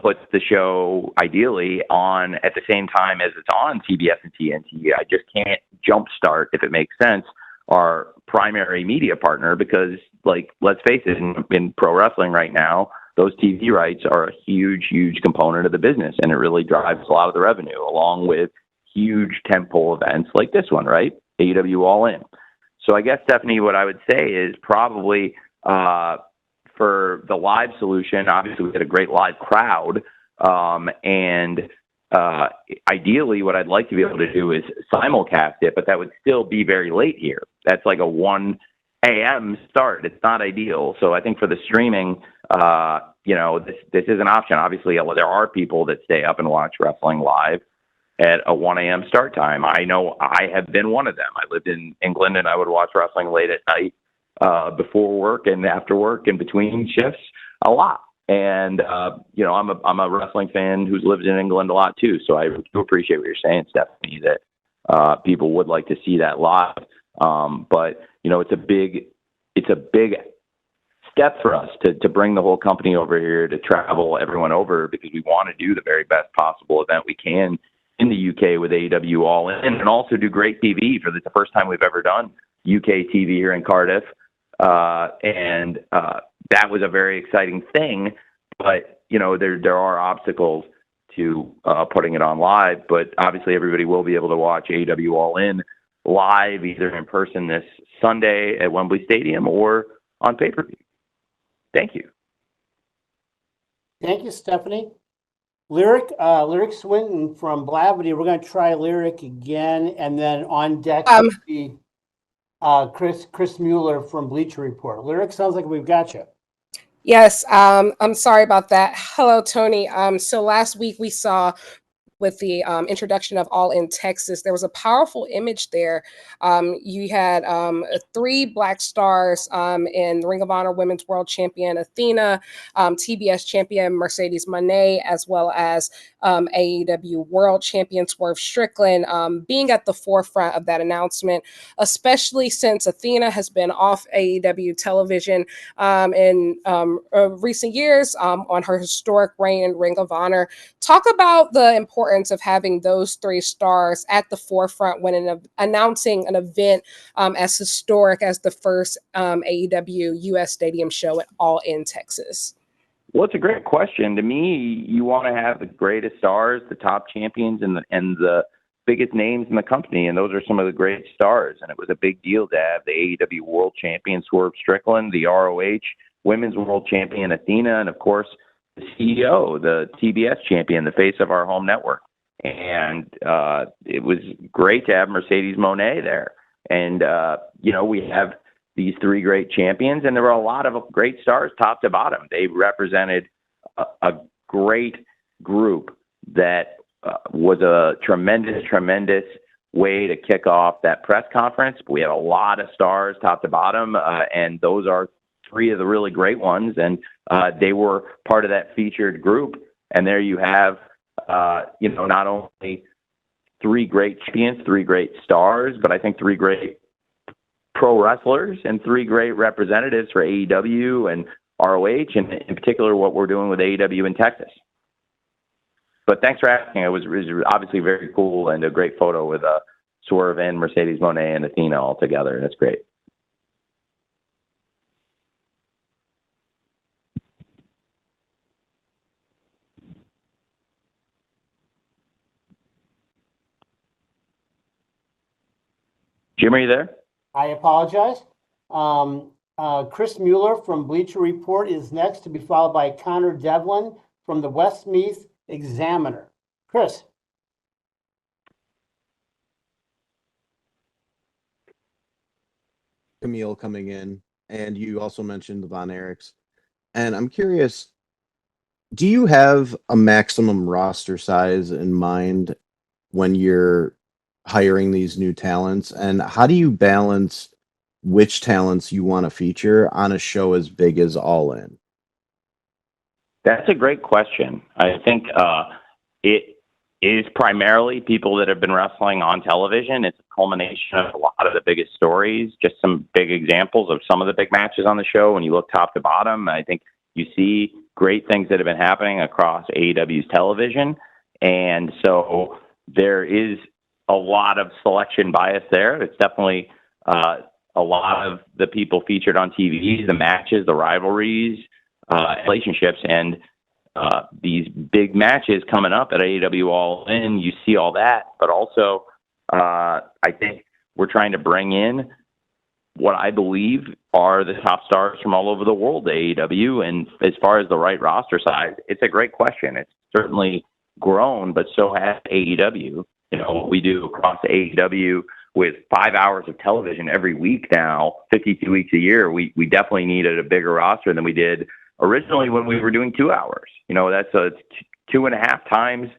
put the show ideally on at the same time as it's on TBS and TNT. I just can't jumpstart, if it makes sense, our primary media partner, because, let's face it, in pro wrestling right now, those TV rights are a huge, huge component of the business, and it really drives a lot of the revenue, along with huge tentpole events like this one, right? AEW All In. So I guess, Stephanie, what I would say is probably for the live solution, obviously we had a great live crowd. And ideally, what I'd like to be able to do is simulcast it, but that would still be very late here. That's like a 1 a.m. start. It's not ideal. So I think for the streaming, this is an option. Obviously, there are people that stay up and watch wrestling live at a 1 a.m. start time. I know I have been one of them. I lived in England and I would watch wrestling late at night before work and after work and between shifts a lot. And, I'm a wrestling fan who's lived in England a lot too. So I do appreciate what you're saying, Stephanie, that people would like to see that live. But it's a big step for us to bring the whole company over here, to travel everyone over, because we want to do the very best possible event we can in the UK with AEW All In, and also do great TV for the first time we've ever done UK TV here in Cardiff. That was a very exciting thing, but there are obstacles to putting it on live. But obviously, everybody will be able to watch AEW All In live, either in person this Sunday at Wembley Stadium or on pay-per-view. Thank you. Thank you, Stephanie. Lyric Swinton from Blavity. We're going to try Lyric again, and then on deck will be Chris Mueller from Bleacher Report. Lyric, sounds like we've got you. Yes, I'm sorry about that. Hello, Tony. So last week we saw with the introduction of All In Texas, there was a powerful image there. You had 3 Black stars in the Ring of Honor Women's World Champion Athena, TBS Champion Mercedes Moné, as well as AEW World Champion Swerve Strickland, being at the forefront of that announcement, especially since Athena has been off AEW television in recent years on her historic reign in Ring of Honor. Talk about the importance of having those 3 stars at the forefront when announcing an event as historic as the first AEW US Stadium show at All In Texas. Well, it's a great question. To me, you want to have the greatest stars, the top champions, and the biggest names in the company, and those are some of the great stars. And it was a big deal to have the AEW World Champion Swerve Strickland, the ROH Women's World Champion Athena, and of course the CEO, the TBS champion, the face of our home network. And it was great to have Mercedes Moné there. And, we have these 3 great champions, and there were a lot of great stars top to bottom. They represented a great group that was a tremendous way to kick off that press conference. We had a lot of stars top to bottom, and those are 3 of the really great ones, and they were part of that featured group. And there you have, not only 3 great champions, 3 great stars, but I think 3 great pro wrestlers and 3 great representatives for AEW and ROH, and in particular what we're doing with AEW in Texas. But thanks for asking. It was obviously very cool, and a great photo with Swerve and Mercedes Moné and Athena all together. That's great. Jim, are you there? I apologize. Chris Mueller from Bleacher Report is next, to be followed by Connor Devlin from the Westmeath Examiner. Chris. Camille coming in, and you also mentioned the Von Erichs. And I'm curious, do you have a maximum roster size in mind when you're hiring these new talents? And how do you balance which talents you want to feature on a show as big as All In? That's a great question. I think it is primarily people that have been wrestling on television. It's a culmination of a lot of the biggest stories, just some big examples of some of the big matches on the show. When you look top to bottom, I think you see great things that have been happening across AEW's television. And so there is a lot of selection bias there. It's definitely a lot of the people featured on TV, the matches, the rivalries, relationships, and these big matches coming up at AEW All In. You see all that, but also I think we're trying to bring in what I believe are the top stars from all over the world to AEW. And as far as the right roster size, it's a great question. It's certainly grown, but so has AEW. You know, what we do across AEW with 5 hours of television every week now, 52 weeks a year, we definitely needed a bigger roster than we did originally when we were doing 2 hours. You know, that's 2.5 times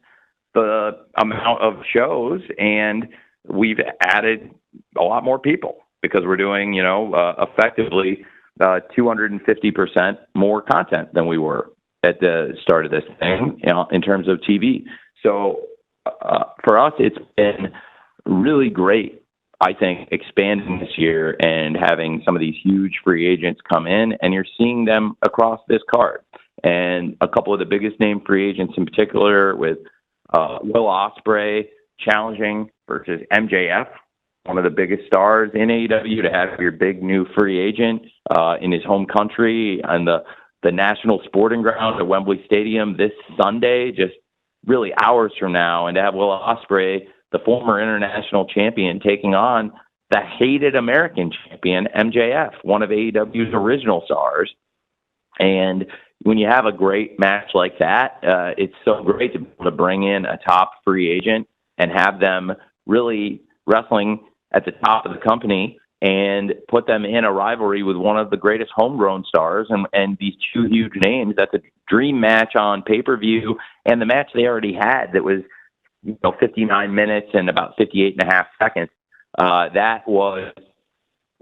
the amount of shows, and we've added a lot more people because we're doing, effectively 250% more content than we were at the start of this thing, in terms of TV. So for us, it's been really great, I think, expanding this year and having some of these huge free agents come in, and you're seeing them across this card. And a couple of the biggest name free agents in particular, with Will Ospreay challenging versus MJF, one of the biggest stars in AEW, to have your big new free agent in his home country and the national sporting ground at Wembley Stadium this Sunday, just really hours from now, and to have Will Ospreay, the former international champion, taking on the hated American champion, MJF, one of AEW's original stars. And when you have a great match like that, it's so great to be able to bring in a top free agent and have them really wrestling at the top of the company and put them in a rivalry with one of the greatest homegrown stars and these two huge names. That's a dream match on pay-per-view. And the match they already had that was 59 minutes and about 58 and a half seconds. That was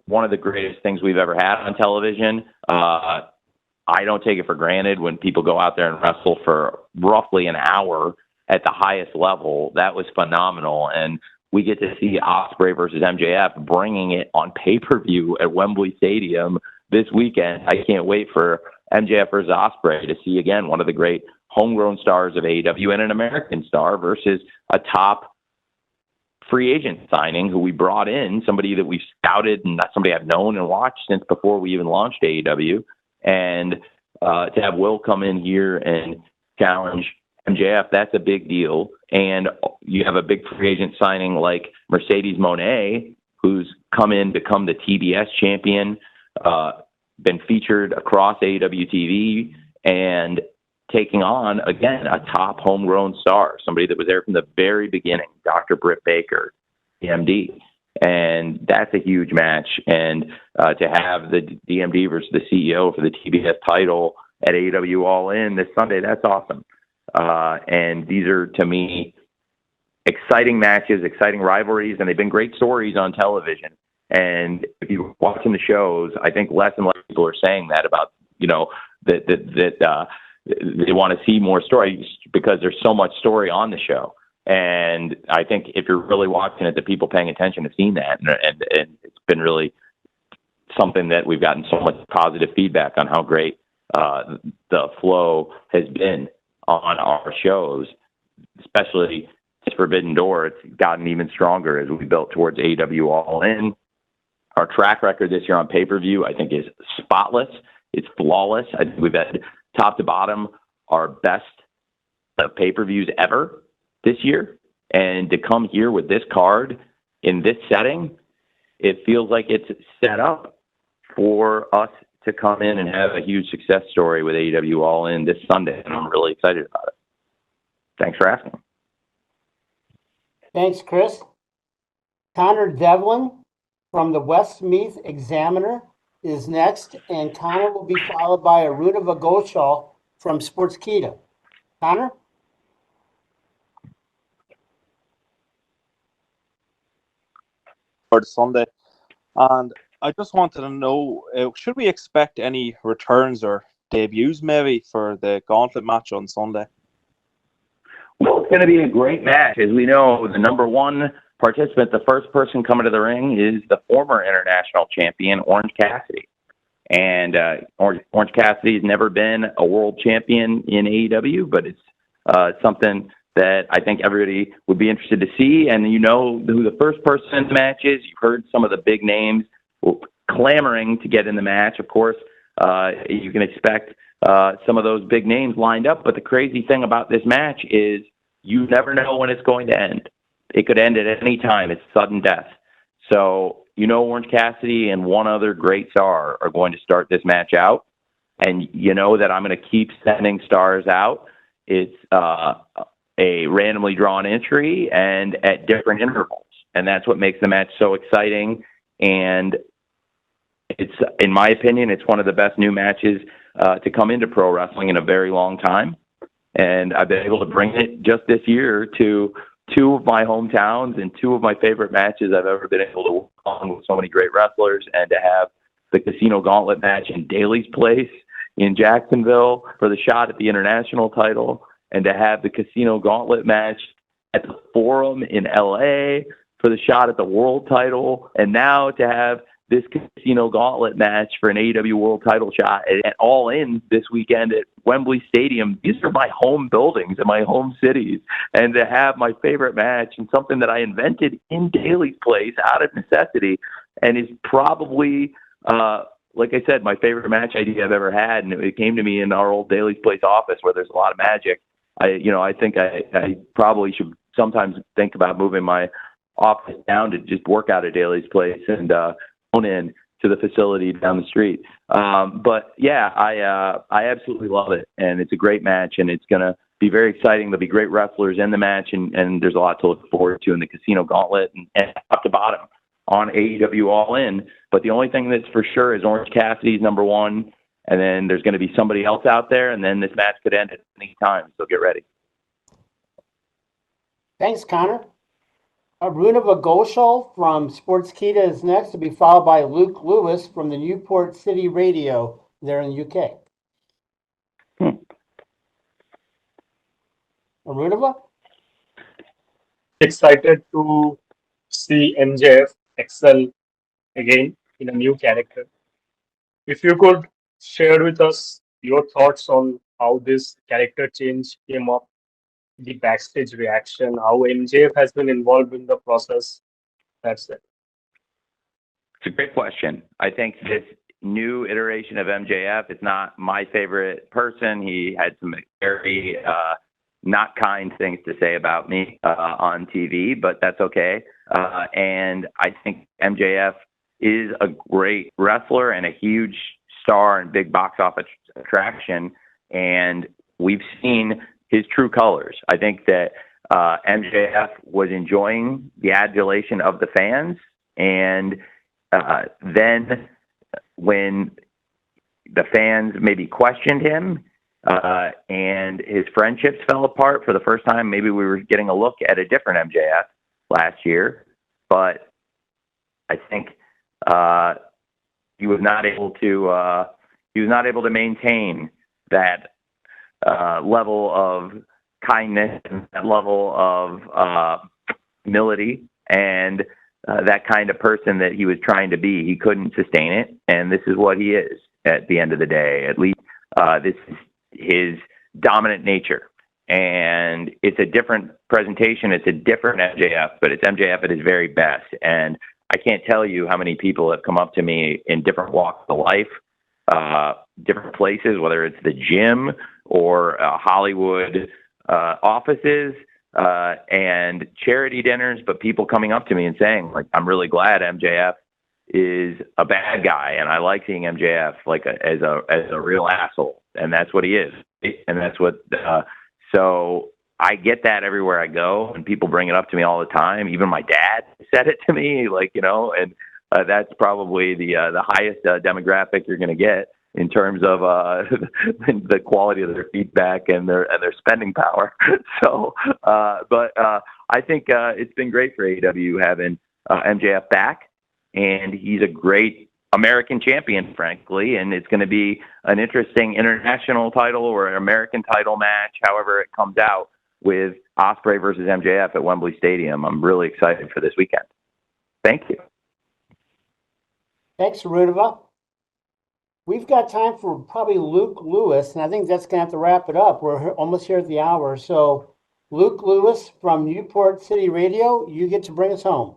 one of the greatest things we've ever had on television. I don't take it for granted when people go out there and wrestle for roughly an hour at the highest level. That was phenomenal. And we get to see Ospreay versus MJF bringing it on pay-per-view at Wembley Stadium this weekend. I can't wait for MJF versus Ospreay to see, again, one of the great homegrown stars of AEW and an American star versus a top free agent signing who we brought in, somebody that we've scouted and not somebody I've known and watched since before we even launched AEW. And to have Will come in here and challenge MJF, that's a big deal. And you have a big free agent signing like Mercedes Moné, who's come in to become the TBS champion, been featured across AEW TV, and taking on, again, a top homegrown star, somebody that was there from the very beginning, Dr. Britt Baker, DMD. And that's a huge match. And to have the DMD versus the CEO for the TBS title at AEW All In this Sunday, that's awesome. And these are, to me, exciting matches, exciting rivalries, and they've been great stories on television. And if you're watching the shows, I think less and less people are saying that about, that they want to see more stories because there's so much story on the show. And I think if you're really watching it, the people paying attention have seen that. And it's been really something that we've gotten so much positive feedback on how great the flow has been on our shows, especially Forbidden Door. It's gotten even stronger as we built towards AEW All In. Our track record this year on pay-per-view, I think, is spotless. It's flawless. I think we've had top to bottom our best pay-per-views ever this year. And to come here with this card in this setting, it feels like it's set up for us to come in and have a huge success story with AEW All In this Sunday. And I'm really excited about it. Thanks for asking. Thanks, Chris. Connor Devlin from the Westmeath Examiner is next, and Connor will be followed by Aruda Vagoshal from Sportskeeda. Connor? For the Sunday, and I just wanted to know, should we expect any returns or debuts maybe for the gauntlet match on Sunday? Well, it's going to be a great match. As we know, the number one participant, the first person coming to the ring, is the former international champion, Orange Cassidy. And Orange Cassidy has never been a world champion in AEW, but it's something that I think everybody would be interested to see. And you know who the first person in the match is. You've heard some of the big names clamoring to get in the match. Of course, you can expect some of those big names lined up. But the crazy thing about this match is you never know when it's going to end. It could end at any time. It's sudden death. So Orange Cassidy and one other great star are going to start this match out, and you know that I'm going to keep sending stars out. It's a randomly drawn entry and at different intervals, and that's what makes the match so exciting. And it's, in my opinion, it's one of the best new matches to come into pro wrestling in a very long time. And I've been able to bring it just this year to two of my hometowns and two of my favorite matches I've ever been able to work on with so many great wrestlers, and to have the Casino Gauntlet match in Daly's Place in Jacksonville for the shot at the international title, and to have the Casino Gauntlet match at the Forum in LA for the shot at the world title, and now to have this Casino Gauntlet match for an AEW world title shot at All In this weekend at Wembley Stadium. These are my home buildings and my home cities, and to have my favorite match and something that I invented in Daly's Place out of necessity, and is probably, like I said, my favorite match idea I've ever had. And it came to me in our old Daly's Place office where there's a lot of magic. I think I probably should sometimes think about moving my office down to just work out at Daly's Place and phone in to the facility down the street. But yeah, I absolutely love it, and it's a great match, and it's gonna be very exciting. There'll be great wrestlers in the match, and there's a lot to look forward to in the Casino Gauntlet and top to bottom on AEW All In. But the only thing that's for sure is Orange Cassidy's number one, and then there's going to be somebody else out there, and then this match could end at any time. So get ready. Thanks, Connor. Arunava Ghoshal from Sportskeeda is next, to be followed by Luke Lewis from the Newport City Radio there in the UK. Arunava? Excited to see MJF excel again in a new character. If you could share with us your thoughts on how this character change came up, the backstage reaction, how MJF has been involved in the process. That's it. It's a great question. I think this new iteration of MJF is not my favorite person. He had some very not kind things to say about me on TV, but that's okay. And I think MJF is a great wrestler and a huge star and big box office attraction. And we've seen his true colors. I think that MJF was enjoying the adulation of the fans. And then when the fans maybe questioned him and his friendships fell apart for the first time, maybe we were getting a look at a different MJF last year. But I think he was not able to maintain that level of kindness and that level of humility and that kind of person that he was trying to be. He couldn't sustain it, and this is what he is at the end of the day. At least this is his dominant nature, and it's a different presentation. It's a different MJF, but it's MJF at his very best. And I can't tell you how many people have come up to me in different walks of life, different places, whether it's the gym or Hollywood offices and charity dinners, but people coming up to me and saying, like, I'm really glad MJF is a bad guy, and I like seeing MJF like as a real asshole, and that's what he is, and that's what. So I get that everywhere I go, and people bring it up to me all the time. Even my dad said it to me, and that's probably the highest demographic you're going to get in terms of the quality of their feedback and their spending power. So, but I think it's been great for AEW having MJF back, and he's a great American champion, frankly, and it's going to be an interesting international title or an American title match, however it comes out, with Ospreay versus MJF at Wembley Stadium. I'm really excited for this weekend. Thank you. Thanks, Arunava. We've got time for probably Luke Lewis, and I think that's going to have to wrap it up. We're almost here at the hour. So, Luke Lewis from Newport City Radio, you get to bring us home.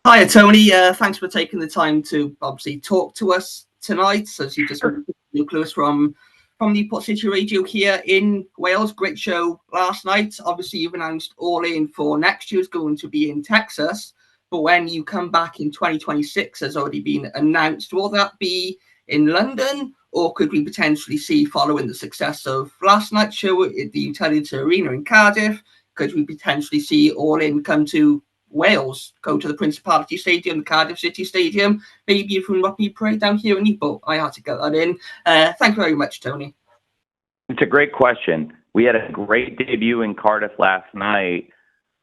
Hiya, Tony. Thanks for taking the time to obviously talk to us tonight. As you just heard, Luke Lewis from Newport City Radio here in Wales. Great show last night. Obviously, you've announced All In for next year is going to be in Texas. but when you come back in 2026 has already been announced. Will that be in London, or could we potentially see, following the success of last night's show at the Utility Arena in Cardiff, could we potentially see All In come to Wales, go to the Principality Stadium, the Cardiff City Stadium, maybe even Rugby Parade down here in Newport? I had to get that in. Thank you very much, Tony. It's a great question. We had a great debut in Cardiff last night,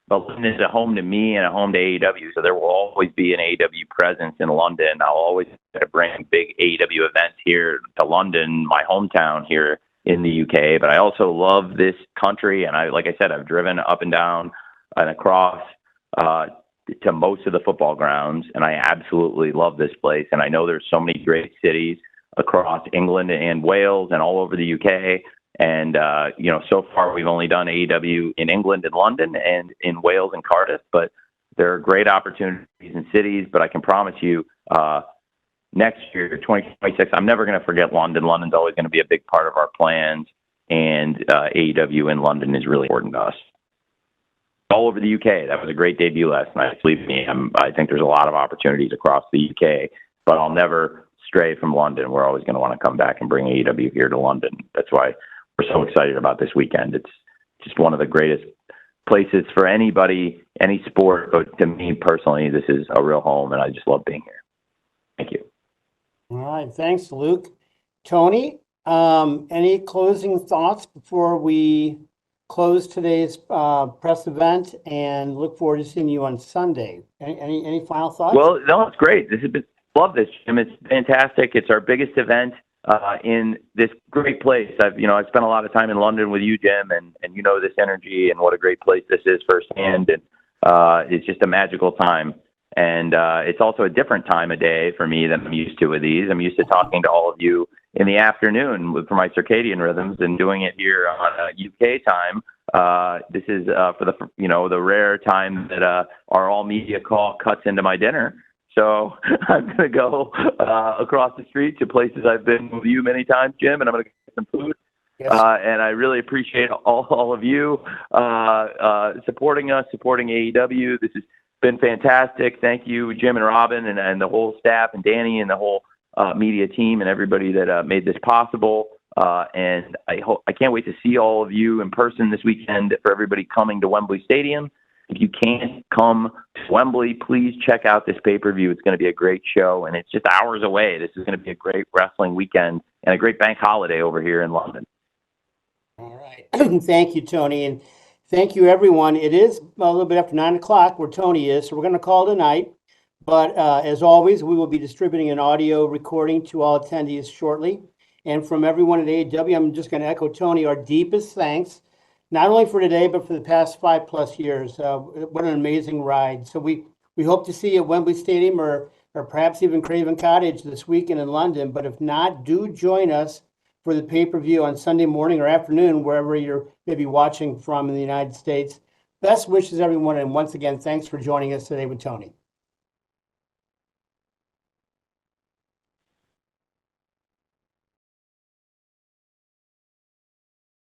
but London is a home to me and a home to AEW, so there will always be an AEW presence in London. I'll always try to bring big AEW events here to London, my hometown here in the UK. But I also love this country, and like I said, I've driven up and down and across to most of the football grounds, and I absolutely love this place. And I know there's so many great cities across England and Wales and all over the UK. And, so far we've only done AEW in England and London and in Wales and Cardiff, but there are great opportunities in cities. But I can promise you, next year, 2026, I'm never going to forget London. London's always going to be a big part of our plans, and AEW in London is really important to us. All over the UK, that was a great debut last night. Believe me, I think there's a lot of opportunities across the UK, but I'll never stray from London. We're always going to want to come back and bring AEW here to London. That's why we're so excited about this weekend. It's just one of the greatest places for anybody, any sport. But to me personally, this is a real home, and I just love being here. Thank you. All right. Thanks, Luke. Tony, any closing thoughts before we close today's press event and look forward to seeing you on Sunday? Any final thoughts? Well, no, it's great. Love this, Jim. It's fantastic. It's our biggest event in this great place. I've spent a lot of time in London with you, Jim, and this energy and what a great place this is firsthand. And it's just a magical time. And it's also a different time of day for me than I'm used to with these. I'm used to talking to all of you in the afternoon for my circadian rhythms, and doing it here on UK time. This is for the rare time that our all media call cuts into my dinner. So I'm going to go across the street to places I've been with you many times, Jim, and I'm going to get some food. Yes. And I really appreciate all of you supporting us, supporting AEW. This has been fantastic. Thank you, Jim and Robin, and the whole staff, and Danny, and the whole media team, and everybody that made this possible. And I can't wait to see all of you in person this weekend. For everybody coming to Wembley Stadium, if you can't come to Wembley, please check out this pay-per-view. It's going to be a great show, and it's just hours away. This is going to be a great wrestling weekend and a great bank holiday over here in London. All right. Thank you, Tony. And thank you, everyone. It is a little bit after 9 o'clock where Tony is, so we're going to call tonight. But as always, we will be distributing an audio recording to all attendees shortly. And from everyone at AEW, I'm just going to echo Tony, our deepest thanks, not only for today, but for the past 5+ years. What an amazing ride. So we hope to see you at Wembley Stadium or perhaps even Craven Cottage this weekend in London. But if not, do join us for the pay-per-view on Sunday morning or afternoon, wherever you're maybe watching from in the United States. Best wishes, everyone. And once again, thanks for joining us today with Tony.